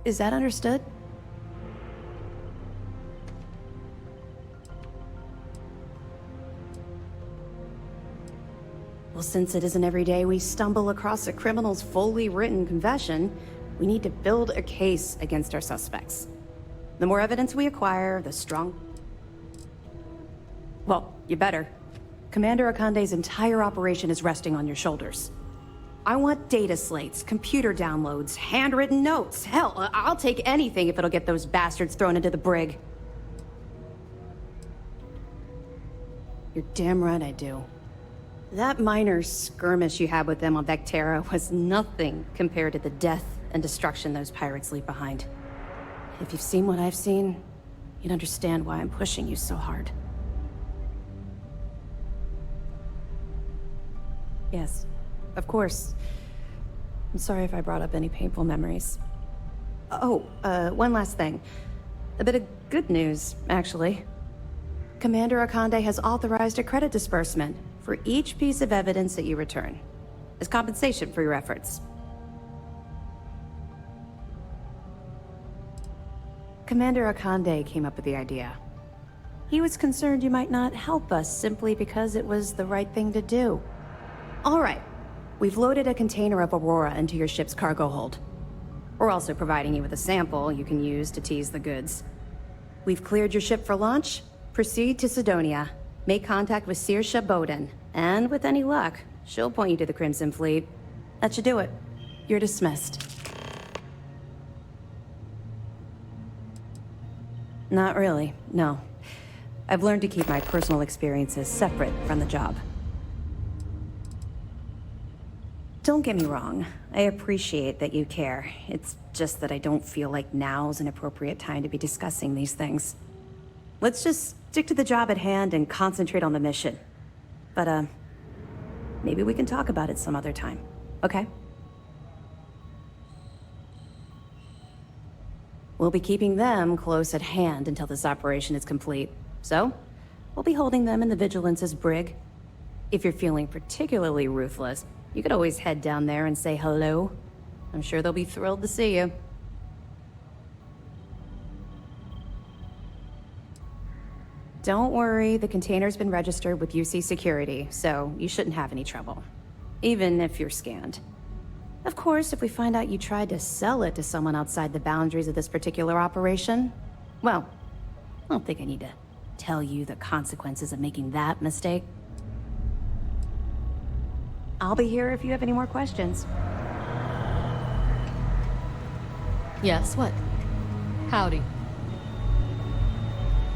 Is that understood? Well, since it isn't every day we stumble across a criminal's fully written confession, we need to build a case against our suspects. The more evidence we acquire, the strong... Well, you better. Commander Akande's entire operation is resting on your shoulders. I want data slates, computer downloads, handwritten notes. Hell, I'll take anything if it'll get those bastards thrown into the brig. You're damn right I do. That minor skirmish you had with them on Vectera was nothing compared to the death and destruction those pirates leave behind. If you've seen what I've seen, you'd understand why I'm pushing you so hard. Yes, of course. I'm sorry if I brought up any painful memories. Oh, one last thing. A bit of good news, actually. Commander Akande has authorized a credit disbursement for each piece of evidence that you return, as compensation for your efforts. Commander Akande came up with the idea. He was concerned you might not help us simply because it was the right thing to do. All right, we've loaded a container of Aurora into your ship's cargo hold. We're also providing you with a sample you can use to tease the goods. We've cleared your ship for launch. Proceed to Sidonia. Make contact with Saoirse Bowden, and with any luck, she'll point you to the Crimson Fleet. That should do it. You're dismissed. Not really, no. I've learned to keep my personal experiences separate from the job. Don't get me wrong, I appreciate that you care. It's just that I don't feel like now's an appropriate time to be discussing these things. Let's just stick to the job at hand and concentrate on the mission. But, maybe we can talk about it some other time, okay? We'll be keeping them close at hand until this operation is complete. So, we'll be holding them in the Vigilance's brig. If you're feeling particularly ruthless, you could always head down there and say hello. I'm sure they'll be thrilled to see you. Don't worry, the container's been registered with UC Security, so you shouldn't have any trouble. Even if you're scanned. Of course, if we find out you tried to sell it to someone outside the boundaries of this particular operation, well, I don't think I need to tell you the consequences of making that mistake. I'll be here if you have any more questions. Yes, what? Howdy.